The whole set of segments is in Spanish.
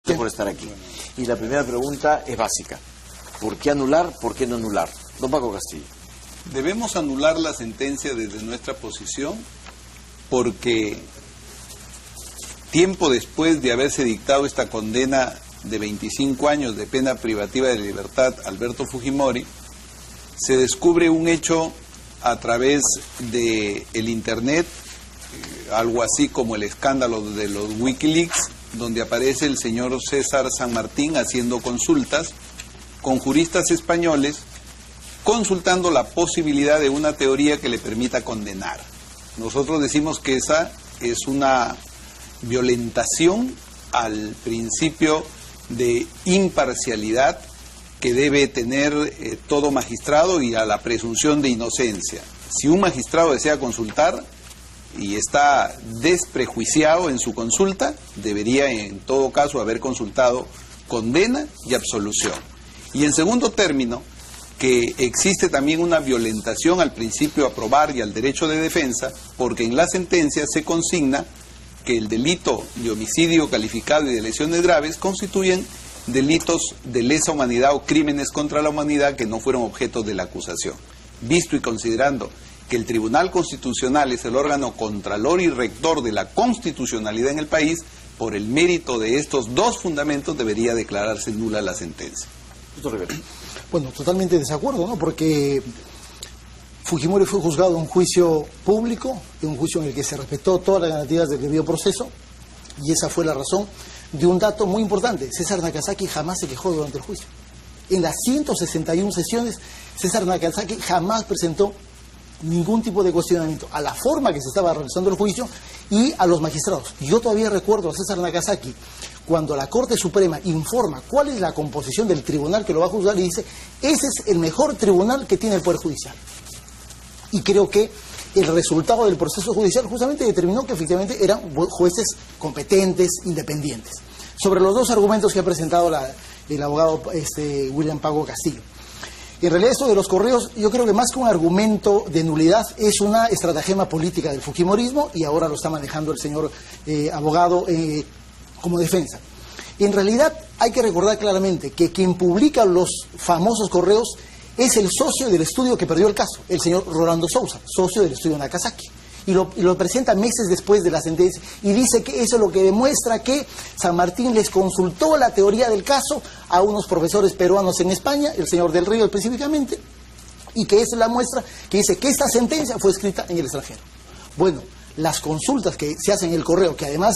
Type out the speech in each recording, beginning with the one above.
Por estar aquí. Y la primera pregunta es básica. ¿Por qué anular? ¿Por qué no anular? Don Paco Castillo. Debemos anular la sentencia desde nuestra posición porque tiempo después de haberse dictado esta condena de 25 años de pena privativa de libertad a Alberto Fujimori, se descubre un hecho a través de el Internet, algo así como el escándalo de los Wikileaks, donde aparece el señor César San Martín haciendo consultas con juristas españoles, consultando la posibilidad de una teoría que le permita condenar. Nosotros decimos que esa es una violentación al principio de imparcialidad que debe tener todo magistrado y a la presunción de inocencia. Si un magistrado desea consultar y está desprejuiciado en su consulta, debería en todo caso haber consultado condena y absolución. Y en segundo término, que existe también una violentación al principio a probar y al derecho de defensa, porque en la sentencia se consigna que el delito de homicidio calificado y de lesiones graves constituyen delitos de lesa humanidad o crímenes contra la humanidad que no fueron objeto de la acusación. Visto y considerando que el Tribunal Constitucional es el órgano contralor y rector de la constitucionalidad en el país, por el mérito de estos dos fundamentos debería declararse nula la sentencia. Bueno, totalmente de desacuerdo, ¿no? Porque Fujimori fue juzgado en un juicio público, en un juicio en el que se respetó todas las garantías del debido proceso, y esa fue la razón de un dato muy importante. César Nakazaki jamás se quejó durante el juicio. En las 161 sesiones, César Nakazaki jamás presentó ningún tipo de cuestionamiento a la forma que se estaba realizando el juicio y a los magistrados. Yo todavía recuerdo a César Nakazaki cuando la Corte Suprema informa cuál es la composición del tribunal que lo va a juzgar y dice, ese es el mejor tribunal que tiene el Poder Judicial. Y creo que el resultado del proceso judicial justamente determinó que efectivamente eran jueces competentes, independientes. Sobre los dos argumentos que ha presentado el abogado William Paco Castillo. En realidad esto de los correos, yo creo que más que un argumento de nulidad, es una estratagema política del fujimorismo y ahora lo está manejando el señor abogado como defensa. En realidad hay que recordar claramente que quien publica los famosos correos es el socio del estudio que perdió el caso, el señor Rolando Sousa, socio del estudio Nakazaki. Y lo presenta meses después de la sentencia y dice que eso es lo que demuestra que San Martín les consultó la teoría del caso a unos profesores peruanos en España, el señor Del Río específicamente, y que esa es la muestra que dice que esta sentencia fue escrita en el extranjero. Bueno, las consultas que se hacen en el correo, que además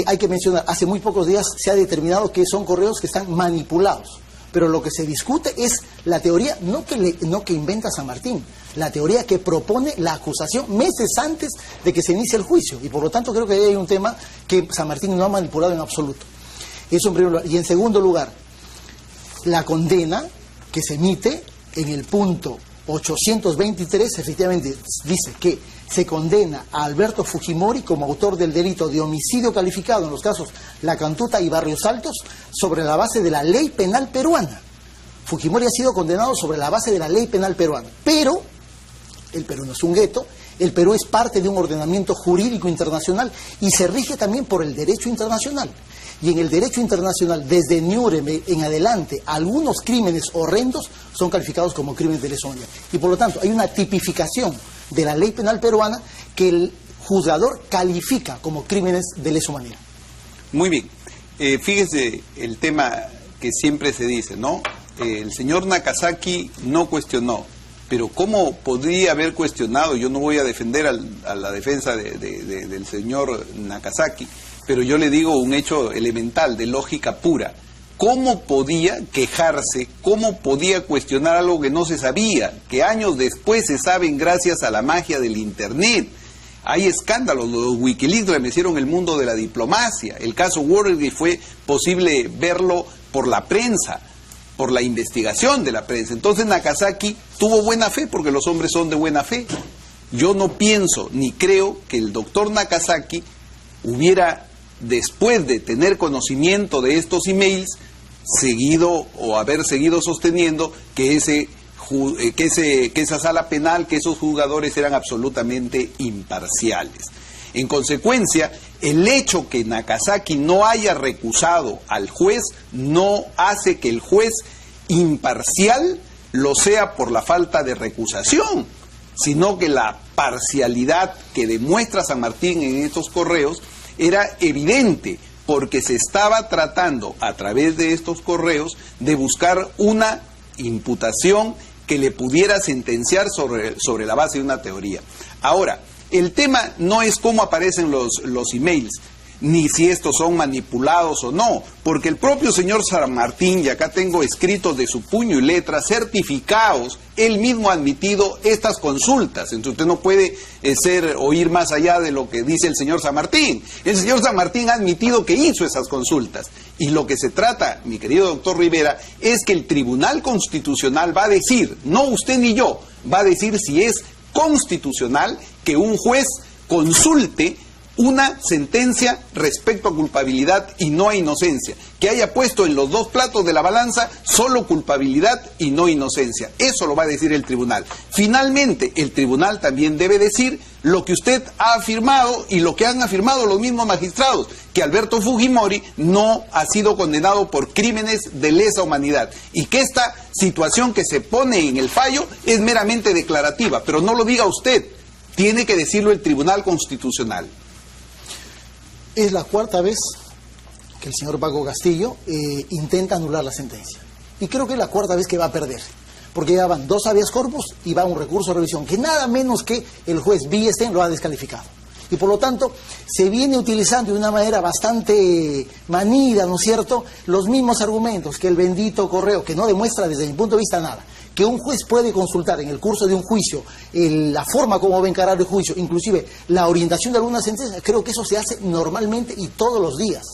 hay que mencionar, hace muy pocos días se ha determinado que son correos que están manipulados. Pero lo que se discute es la teoría, no que inventa San Martín, la teoría que propone la acusación meses antes de que se inicie el juicio. Y por lo tanto creo que ahí hay un tema que San Martín no ha manipulado en absoluto. Eso en primer lugar. Y en segundo lugar, la condena que se emite en el punto 823, efectivamente dice que se condena a Alberto Fujimori como autor del delito de homicidio calificado en los casos La Cantuta y Barrios Altos sobre la base de la ley penal peruana. Fujimori ha sido condenado sobre la base de la ley penal peruana, pero el Perú no es un gueto, el Perú es parte de un ordenamiento jurídico internacional y se rige también por el derecho internacional. Y en el derecho internacional, desde Nuremberg en adelante, algunos crímenes horrendos son calificados como crímenes de lesa humanidad. Y por lo tanto, hay una tipificación de la ley penal peruana que el juzgador califica como crímenes de lesa humanidad. Muy bien. Fíjese el tema que siempre se dice, ¿no? El señor Nakazaki no cuestionó, pero ¿cómo podría haber cuestionado? Yo no voy a defender a la defensa del señor Nakazaki, pero yo le digo un hecho elemental, de lógica pura. ¿Cómo podía quejarse, cómo podía cuestionar algo que no se sabía, que años después se saben gracias a la magia del Internet? Hay escándalos, los Wikileaks remecieron el mundo de la diplomacia. El caso Watergate fue posible verlo por la prensa, por la investigación de la prensa. Entonces Nakazaki tuvo buena fe porque los hombres son de buena fe. Yo no pienso ni creo que el doctor Nakazaki hubiera, después de tener conocimiento de estos emails, seguido o haber seguido sosteniendo que esa sala penal, que esos juzgadores eran absolutamente imparciales. En consecuencia, el hecho que Nakazaki no haya recusado al juez no hace que el juez imparcial lo sea por la falta de recusación, sino que la parcialidad que demuestra San Martín en estos correos era evidente, porque se estaba tratando a través de estos correos de buscar una imputación que le pudiera sentenciar sobre la base de una teoría. Ahora, el tema no es cómo aparecen los emails, ni si estos son manipulados o no, porque el propio señor San Martín, y acá tengo escritos de su puño y letra, certificados, él mismo ha admitido estas consultas. Entonces usted no puede oír más allá de lo que dice el señor San Martín. El señor San Martín ha admitido que hizo esas consultas. Y lo que se trata, mi querido doctor Rivera, es que el Tribunal Constitucional va a decir, no usted ni yo, va a decir si es constitucional que un juez consulte una sentencia respecto a culpabilidad y no a inocencia, que haya puesto en los dos platos de la balanza solo culpabilidad y no inocencia. Eso lo va a decir el tribunal. Finalmente, el tribunal también debe decir lo que usted ha afirmado y lo que han afirmado los mismos magistrados, que Alberto Fujimori no ha sido condenado por crímenes de lesa humanidad y que esta situación que se pone en el fallo es meramente declarativa, pero no lo diga usted, tiene que decirlo el Tribunal Constitucional. Es la cuarta vez que el señor Paco Castillo intenta anular la sentencia. Y creo que es la cuarta vez que va a perder. Porque ya van 2 habeas corpus y va un recurso de revisión, que nada menos que el juez Villestein lo ha descalificado. Y por lo tanto, se viene utilizando de una manera bastante manida, ¿no es cierto?, los mismos argumentos que el bendito correo, que no demuestra desde mi punto de vista nada, que un juez puede consultar en el curso de un juicio la forma como va a encarar el juicio, inclusive la orientación de alguna sentencia. Creo que eso se hace normalmente y todos los días.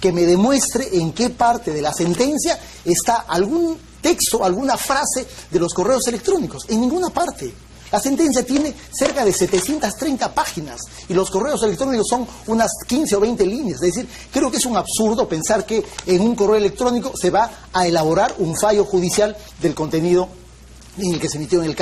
Que me demuestre en qué parte de la sentencia está algún texto, alguna frase de los correos electrónicos. En ninguna parte. La sentencia tiene cerca de 730 páginas y los correos electrónicos son unas 15 o 20 líneas. Es decir, creo que es un absurdo pensar que en un correo electrónico se va a elaborar un fallo judicial del contenido en el que se emitió en el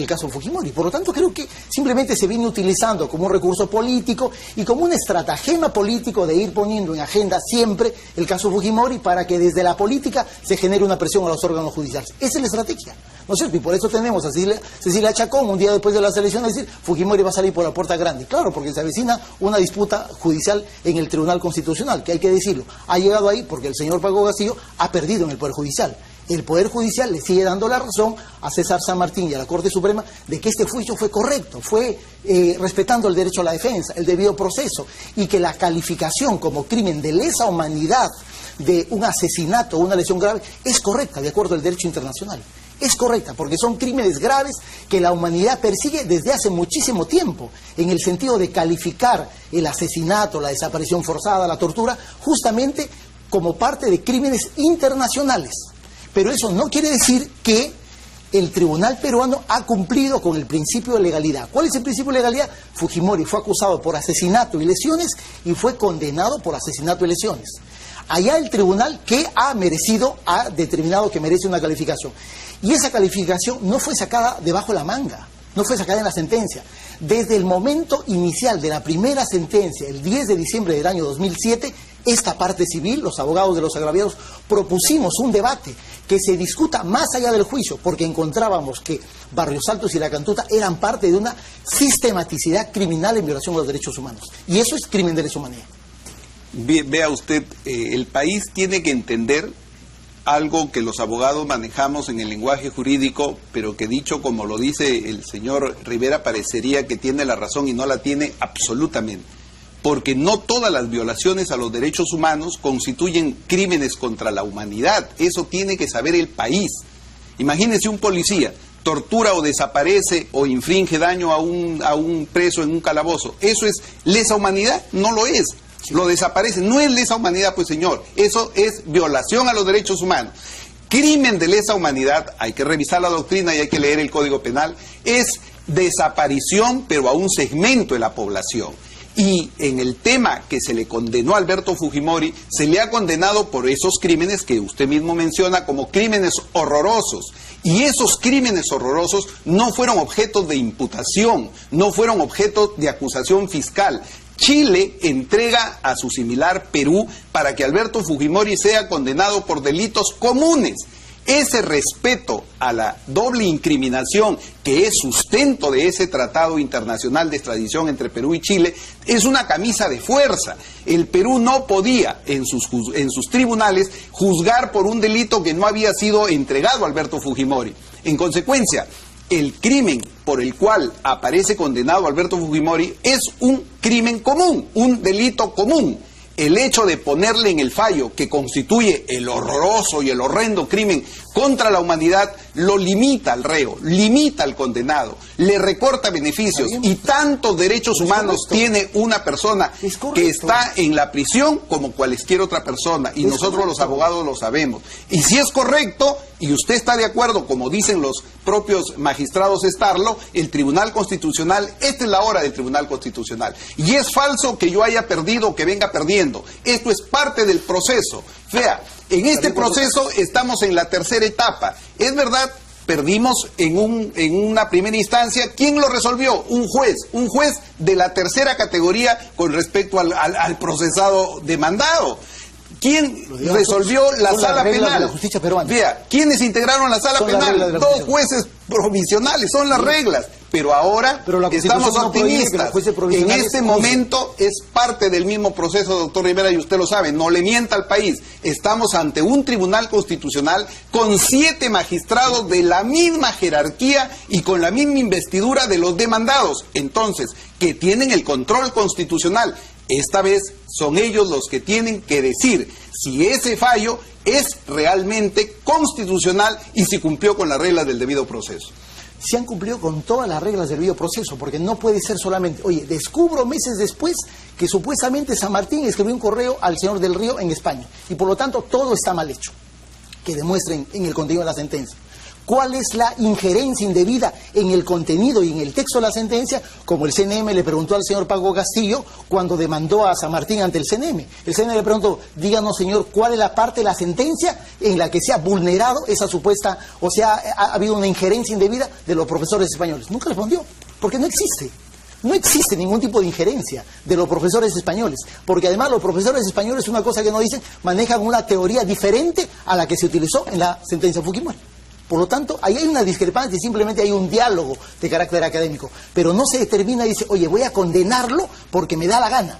caso Fujimori. Por lo tanto, creo que simplemente se viene utilizando como un recurso político y como un estratagema político de ir poniendo en agenda siempre el caso Fujimori para que desde la política se genere una presión a los órganos judiciales. Esa es la estrategia, ¿no es cierto? Y por eso tenemos a Cecilia Chacón un día después de las elecciones decir Fujimori va a salir por la puerta grande. Claro, porque se avecina una disputa judicial en el Tribunal Constitucional, que hay que decirlo, ha llegado ahí porque el señor Paco Castillo ha perdido en el Poder Judicial. El Poder Judicial le sigue dando la razón a César San Martín y a la Corte Suprema de que este juicio fue correcto, fue respetando el derecho a la defensa, el debido proceso, y que la calificación como crimen de lesa humanidad de un asesinato o una lesión grave es correcta, de acuerdo al derecho internacional. Es correcta, porque son crímenes graves que la humanidad persigue desde hace muchísimo tiempo, en el sentido de calificar el asesinato, la desaparición forzada, la tortura, justamente como parte de crímenes internacionales. Pero eso no quiere decir que el tribunal peruano ha cumplido con el principio de legalidad. ¿Cuál es el principio de legalidad? Fujimori fue acusado por asesinato y lesiones y fue condenado por asesinato y lesiones. Allá el tribunal que ha determinado que merece una calificación. Y esa calificación no fue sacada debajo de la manga, no fue sacada en la sentencia. Desde el momento inicial de la primera sentencia, el 10 de diciembre del año 2007, esta parte civil, los abogados de los agraviados, propusimos un debate que se discuta más allá del juicio, porque encontrábamos que Barrios Altos y La Cantuta eran parte de una sistematicidad criminal en violación a los derechos humanos. Y eso es crimen de lesa humanidad. Vea usted, el país tiene que entender algo que los abogados manejamos en el lenguaje jurídico, pero que dicho como lo dice el señor Rivera parecería que tiene la razón y no la tiene absolutamente. Porque no todas las violaciones a los derechos humanos constituyen crímenes contra la humanidad. Eso tiene que saber el país. Imagínese un policía, tortura o desaparece o infringe daño a un preso en un calabozo. ¿Eso es lesa humanidad? No lo es. Lo desaparece. No es lesa humanidad, pues señor. Eso es violación a los derechos humanos. Crimen de lesa humanidad, hay que revisar la doctrina y hay que leer el Código Penal, es desaparición pero a un segmento de la población. Y en el tema que se le condenó a Alberto Fujimori, se le ha condenado por esos crímenes que usted mismo menciona como crímenes horrorosos. Y esos crímenes horrorosos no fueron objetos de imputación, no fueron objetos de acusación fiscal. Chile entrega a su similar Perú para que Alberto Fujimori sea condenado por delitos comunes. Ese respeto a la doble incriminación que es sustento de ese tratado internacional de extradición entre Perú y Chile es una camisa de fuerza. El Perú no podía en sus tribunales juzgar por un delito que no había sido entregado a Alberto Fujimori. En consecuencia, el crimen por el cual aparece condenado Alberto Fujimori es un crimen común, un delito común. El hecho de ponerle en el fallo que constituye el horroroso y el horrendo crimen contra la humanidad lo limita al reo, limita al condenado, le recorta beneficios y tantos derechos humanos tiene una persona que está en la prisión como cualquier otra persona y nosotros los abogados lo sabemos. Y si es correcto y usted está de acuerdo, como dicen los propios magistrados estarlo, el Tribunal Constitucional, esta es la hora del Tribunal Constitucional. Y es falso que yo haya perdido o que venga perdiendo. Esto es parte del proceso. Vea, en este proceso estamos en la tercera etapa. Es verdad, perdimos en una primera instancia. ¿Quién lo resolvió? Un juez de la tercera categoría con respecto al procesado demandado. ¿Quién resolvió la sala penal? De la justicia peruana. Vea, ¿quiénes integraron la sala penal? Dos jueces provisionales, son las reglas. Pero ahora estamos optimistas. En este momento es parte del mismo proceso, doctor Rivera, y usted lo sabe, no le mienta al país. Estamos ante un tribunal constitucional con 7 magistrados de la misma jerarquía y con la misma investidura de los demandados. Entonces, que tienen el control constitucional. Esta vez son ellos los que tienen que decir si ese fallo es realmente constitucional y si cumplió con las reglas del debido proceso. Se han cumplido con todas las reglas del debido proceso, porque no puede ser solamente, oye, descubro meses después que supuestamente San Martín escribió un correo al señor del Río en España, y por lo tanto todo está mal hecho. Que demuestren en el contenido de la sentencia cuál es la injerencia indebida en el contenido y en el texto de la sentencia, como el CNM le preguntó al señor Paco Castillo cuando demandó a San Martín ante el CNM. El CNM le preguntó, díganos señor, ¿cuál es la parte de la sentencia en la que se ha vulnerado esa supuesta, o sea, ha habido una injerencia indebida de los profesores españoles? Nunca respondió, porque no existe. No existe ningún tipo de injerencia de los profesores españoles, porque además los profesores españoles, una cosa que nos dicen, manejan una teoría diferente a la que se utilizó en la sentencia Fujimori. Por lo tanto, ahí hay una discrepancia y simplemente hay un diálogo de carácter académico. Pero no se determina y dice, oye, voy a condenarlo porque me da la gana.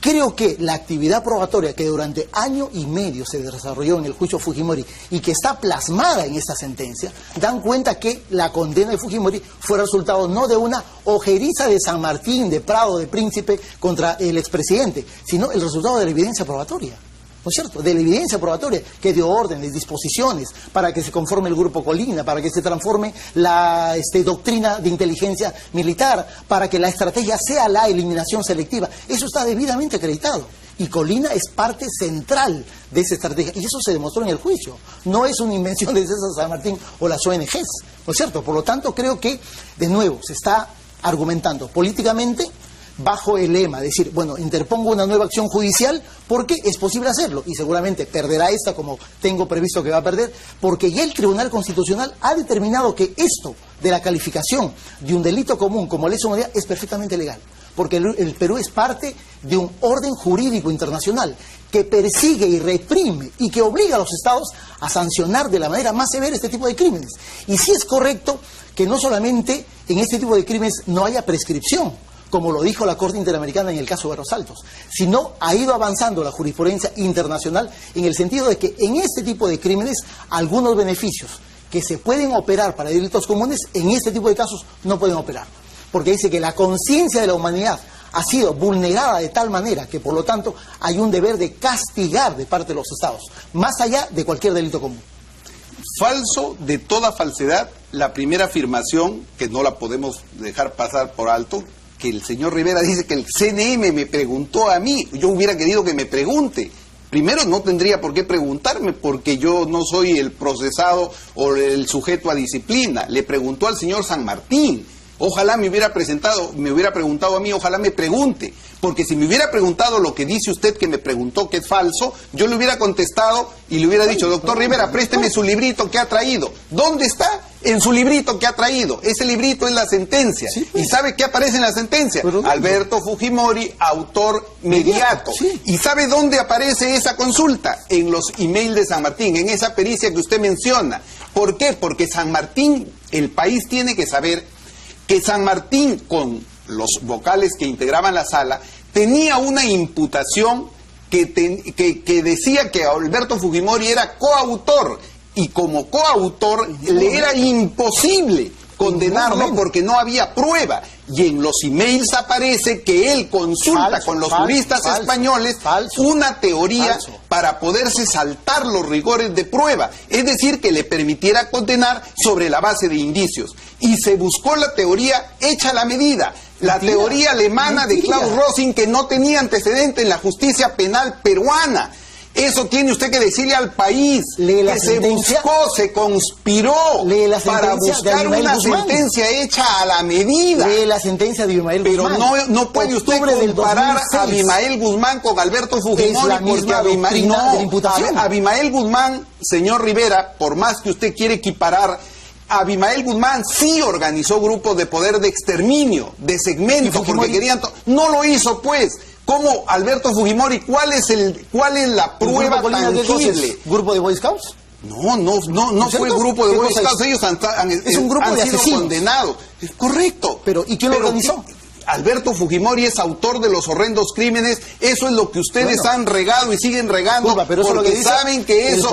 Creo que la actividad probatoria que durante año y medio se desarrolló en el juicio Fujimori y que está plasmada en esta sentencia, dan cuenta que la condena de Fujimori fue resultado no de una ojeriza de San Martín, de Prado, de Príncipe contra el expresidente, sino el resultado de la evidencia probatoria. ¿No es cierto? De la evidencia probatoria que dio órdenes, disposiciones para que se conforme el Grupo Colina, para que se transforme la doctrina de inteligencia militar, para que la estrategia sea la eliminación selectiva. Eso está debidamente acreditado. Y Colina es parte central de esa estrategia. Y eso se demostró en el juicio. No es una invención de César San Martín o las ONGs. ¿No es cierto? Por lo tanto, creo que, de nuevo, se está argumentando políticamente bajo el lema, decir, bueno, interpongo una nueva acción judicial porque es posible hacerlo y seguramente perderá esta como tengo previsto que va a perder, porque ya el Tribunal Constitucional ha determinado que esto de la calificación de un delito común como lesa humanidad es perfectamente legal, porque el Perú es parte de un orden jurídico internacional que persigue y reprime y que obliga a los estados a sancionar de la manera más severa este tipo de crímenes. Y sí es correcto que no solamente en este tipo de crímenes no haya prescripción, como lo dijo la Corte Interamericana en el caso de los Altos, sino ha ido avanzando la jurisprudencia internacional en el sentido de que en este tipo de crímenes algunos beneficios que se pueden operar para delitos comunes, en este tipo de casos no pueden operar, porque dice que la conciencia de la humanidad ha sido vulnerada de tal manera que por lo tanto hay un deber de castigar de parte de los estados, más allá de cualquier delito común. Falso de toda falsedad la primera afirmación, que no la podemos dejar pasar por alto, que el señor Rivera dice que el CNM me preguntó a mí. Yo hubiera querido que me pregunte. Primero, no tendría por qué preguntarme porque yo no soy el procesado o el sujeto a disciplina. Le preguntó al señor San Martín. Ojalá me hubiera preguntado a mí, ojalá me pregunte. Porque si me hubiera preguntado lo que dice usted que me preguntó que es falso, yo le hubiera contestado y le hubiera dicho, doctor Rivera, présteme su librito que ha traído. ¿Dónde está? En su librito que ha traído. Ese librito es la sentencia. Sí, ¿Y sabe qué aparece en la sentencia? Alberto Fujimori, autor mediato. Sí. ¿Y sabe dónde aparece esa consulta? En los emails de San Martín, en esa pericia que usted menciona. ¿Por qué? Porque San Martín, el país tiene que saber que San Martín, con los vocales que integraban la sala, tenía una imputación que decía que Alberto Fujimori era coautor, y como coautor le era imposible condenarlo porque no había prueba. Y en los emails aparece que él consulta con los juristas españoles una teoría para poderse saltar los rigores de prueba, es decir, que le permitiera condenar sobre la base de indicios. Y se buscó la teoría hecha a la medida, la teoría alemana de Klaus Rosin, que no tenía antecedente en la justicia penal peruana. Eso tiene usted que decirle al país, que se buscó, se conspiró para buscar una sentencia hecha a la medida. Lee la sentencia de Abimael Guzmán. Pero no puede usted comparar a Abimael Guzmán con Alberto Fujimori, porque Abimael Guzmán, señor Rivera, por más que usted quiere equiparar, Abimael Guzmán sí organizó grupos de poder de exterminio, de segmento, porque querían... No lo hizo, pues. ¿Cómo Alberto Fujimori? ¿Cuál es la prueba tangible? ¿Grupo de Boy Scouts? No fue el grupo de Boy Scouts. Ellos es un grupo de sido asesinos. Condenados. Es correcto. Pero ¿y quién lo organizó? Alberto Fujimori es autor de los horrendos crímenes. Eso es lo que ustedes han regado y siguen regando, pero eso porque saben que eso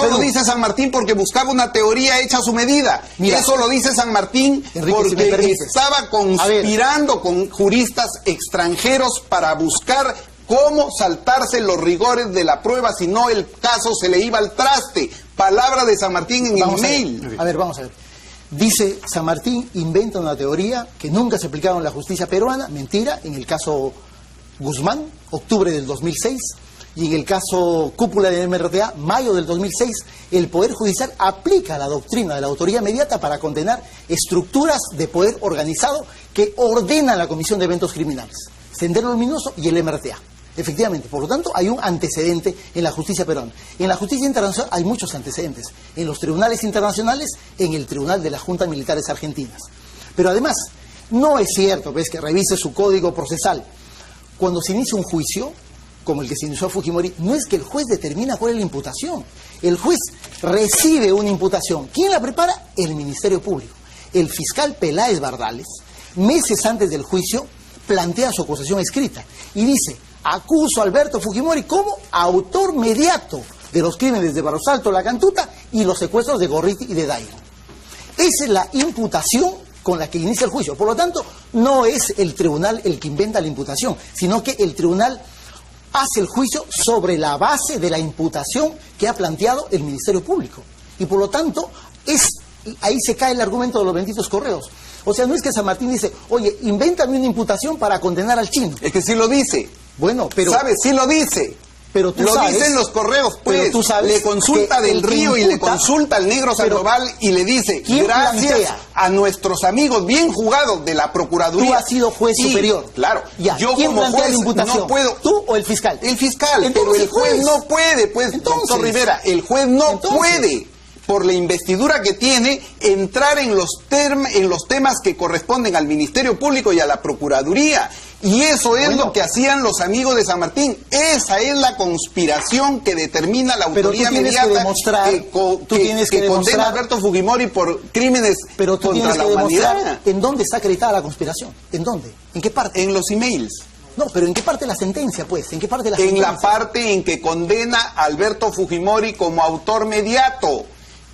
lo dice San Martín porque buscaba una teoría hecha a su medida. Mira, eso lo dice San Martín, Enrique, porque estaba conspirando con juristas extranjeros para buscar cómo saltarse los rigores de la prueba, si no el caso se le iba al traste. Palabra de San Martín en el email. A ver, vamos a ver. Dice San Martín, inventa una teoría que nunca se aplicaba en la justicia peruana, mentira, en el caso Guzmán, octubre del 2006, y en el caso Cúpula de MRTA, mayo del 2006, el Poder Judicial aplica la doctrina de la autoría mediata para condenar estructuras de poder organizado que ordenan la comisión de eventos criminales, Sendero Luminoso y el MRTA. Efectivamente, por lo tanto, hay un antecedente en la justicia peruana. En la justicia internacional hay muchos antecedentes. En los tribunales internacionales, en el Tribunal de las Juntas Militares Argentinas. Pero además, no es cierto, pues, que revise su código procesal. Cuando se inicia un juicio, como el que se inició a Fujimori, no es que el juez determina cuál es la imputación. El juez recibe una imputación. ¿Quién la prepara? El Ministerio Público. El fiscal Peláez Bardales, meses antes del juicio, plantea su acusación escrita y dice: acuso a Alberto Fujimori como autor mediato de los crímenes de Barros Alto, La Cantuta y los secuestros de Gorriti y de Dairo. Esa es la imputación con la que inicia el juicio. Por lo tanto, no es el tribunal el que inventa la imputación, sino que el tribunal hace el juicio sobre la base de la imputación que ha planteado el Ministerio Público. Y por lo tanto, ahí se cae el argumento de los benditos correos. O sea, no es que San Martín dice, oye, invéntame una imputación para condenar al chino. Es que sí lo dice. Bueno, pero... ¿Sabes? Sí lo dice. Pero tú lo sabes, dicen los correos, pues. Pero tú sabes, le consulta del Río y le consulta al Negro Sandoval y le dice, gracias a nuestros amigos bien jugados de la Procuraduría. Tú has sido juez superior. Claro. Ya. Yo ¿Quién como plantea juez la imputación? no puedo. ¿Tú o el fiscal? El fiscal. Entonces, pero el juez no puede, pues, doctor Rivera. El juez no puede, por la investidura que tiene, entrar en los temas que corresponden al Ministerio Público y a la Procuraduría. Y eso es lo que hacían los amigos de San Martín. Esa es la conspiración que determina la autoría mediata que condena a Alberto Fujimori por crímenes contra la humanidad. ¿En dónde está acreditada la conspiración? ¿En dónde? ¿En qué parte? En los emails. No, pero ¿en qué parte de la sentencia, pues? ¿En qué parte de la sentencia? En la parte en que condena a Alberto Fujimori como autor mediato.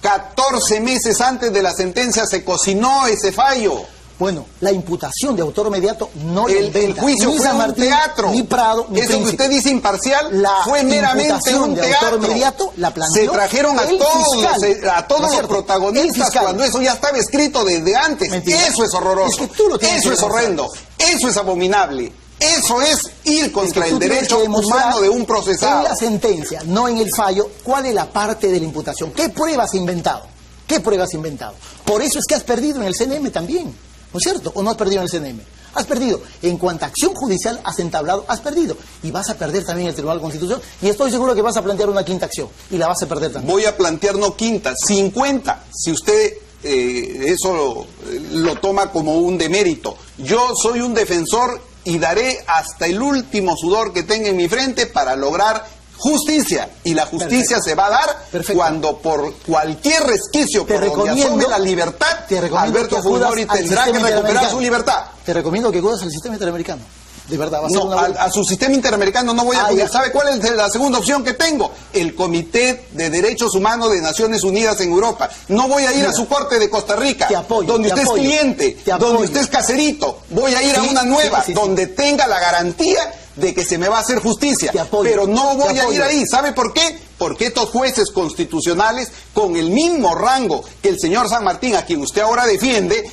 14 meses antes de la sentencia se cocinó ese fallo. Bueno, la imputación de autor mediato no lo inventa. El juicio ni fue San Martín, un teatro. Ni Prado, ni Eso Príncipe. que usted dice imparcial fue meramente un teatro. Autor mediato la planteó. Se trajeron a todos los protagonistas cuando eso ya estaba escrito desde antes. Mentira. Eso es horroroso. Es que tú lo tienes eso que es horrendo. Eso es abominable. Eso es ir contra el derecho humano de un procesado. En la sentencia, no en el fallo, ¿cuál es la parte de la imputación? ¿Qué pruebas ha inventado? ¿Qué pruebas ha inventado? Por eso es que has perdido en el CNM también. ¿no es cierto? ¿O no has perdido en el CNM? Has perdido. En cuanta acción judicial has entablado, has perdido. Y vas a perder también el Tribunal Constitucional. Y estoy seguro que vas a plantear una quinta acción. Y la vas a perder también. Voy a plantear no quinta, 50. Si usted eso lo toma como un demérito. Yo soy un defensor y daré hasta el último sudor que tenga en mi frente para lograr justicia. Y la justicia se va a dar cuando por cualquier resquicio por donde asome la libertad, Alberto Fujimori tendrá que recuperar su libertad. Te recomiendo que acudas al sistema interamericano. De verdad, va a ser no, a su sistema interamericano no voy a acudir. ¿Sabe cuál es la segunda opción que tengo? El Comité de Derechos Humanos de Naciones Unidas en Europa. No voy a ir a su corte de Costa Rica, donde usted es cliente, donde usted es caserito. Voy a ir a una nueva, donde tenga la garantía de que se me va a hacer justicia. Pero no voy a ir ahí. ¿Sabe por qué? Porque estos jueces constitucionales, con el mismo rango que el señor San Martín, a quien usted ahora defiende,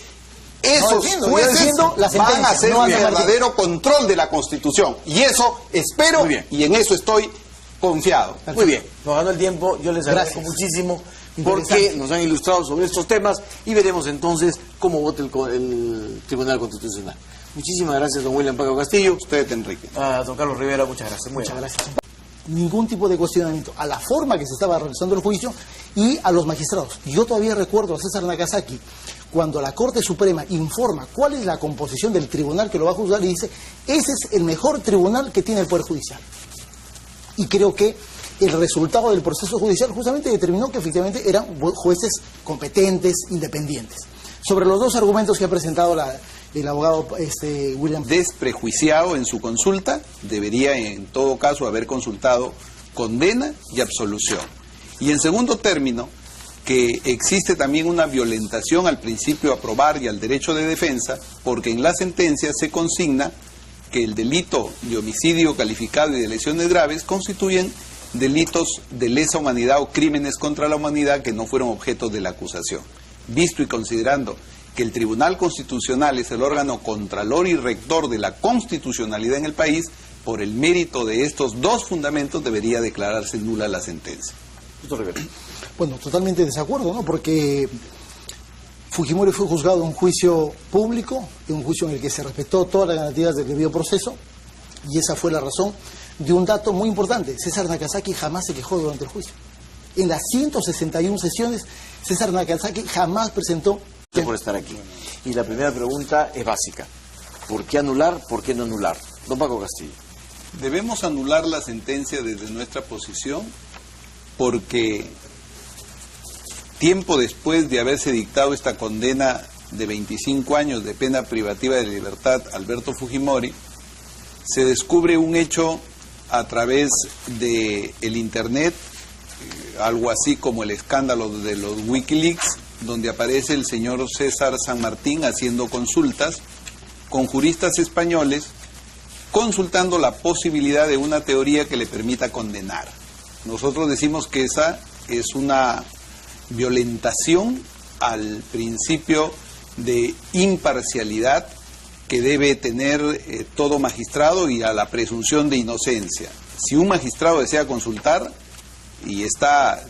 esos jueces van a hacer el verdadero control de la Constitución. Y eso espero y en eso estoy confiado. Muy bien, nos ganó el tiempo, yo les agradezco muchísimo porque nos han ilustrado sobre estos temas y veremos entonces cómo vota el Tribunal Constitucional. Muchísimas gracias, don William Paco Castillo. Usted, Enrique. A don Carlos Rivera, muchas gracias. Muchas gracias. Ningún tipo de cuestionamiento a la forma que se estaba realizando el juicio y a los magistrados. Yo todavía recuerdo a César Nakazaki cuando la Corte Suprema informa cuál es la composición del tribunal que lo va a juzgar y dice, ese es el mejor tribunal que tiene el Poder Judicial. Y creo que el resultado del proceso judicial justamente determinó que efectivamente eran jueces competentes, independientes. Sobre los dos argumentos que ha presentado el abogado William... Desprejuiciado en su consulta, debería en todo caso haber consultado condena y absolución. Y en segundo término, que existe también una violentación al principio a probar y al derecho de defensa, porque en la sentencia se consigna que el delito de homicidio calificado y de lesiones graves constituyen delitos de lesa humanidad o crímenes contra la humanidad que no fueron objeto de la acusación. Visto y considerando que el Tribunal Constitucional es el órgano contralor y rector de la constitucionalidad en el país, por el mérito de estos dos fundamentos debería declararse nula la sentencia. Bueno, totalmente desacuerdo, ¿no? Porque Fujimori fue juzgado en un juicio público, en un juicio en el que se respetó todas las garantías del debido proceso, y esa fue la razón de un dato muy importante. César Nakazaki jamás se quejó durante el juicio. En las 161 sesiones, César Nakazaki jamás presentó... por estar aquí. Y la primera pregunta es básica. ¿Por qué anular? ¿Por qué no anular? Don Paco Castillo. Debemos anular la sentencia desde nuestra posición porque tiempo después de haberse dictado esta condena de 25 años de pena privativa de libertad a Alberto Fujimori, se descubre un hecho a través de el Internet, algo así como el escándalo de los Wikileaks, donde aparece el señor César San Martín haciendo consultas con juristas españoles, consultando la posibilidad de una teoría que le permita condenar. Nosotros decimos que esa es una violentación al principio de imparcialidad que debe tener todo magistrado y a la presunción de inocencia. Si un magistrado desea consultar y está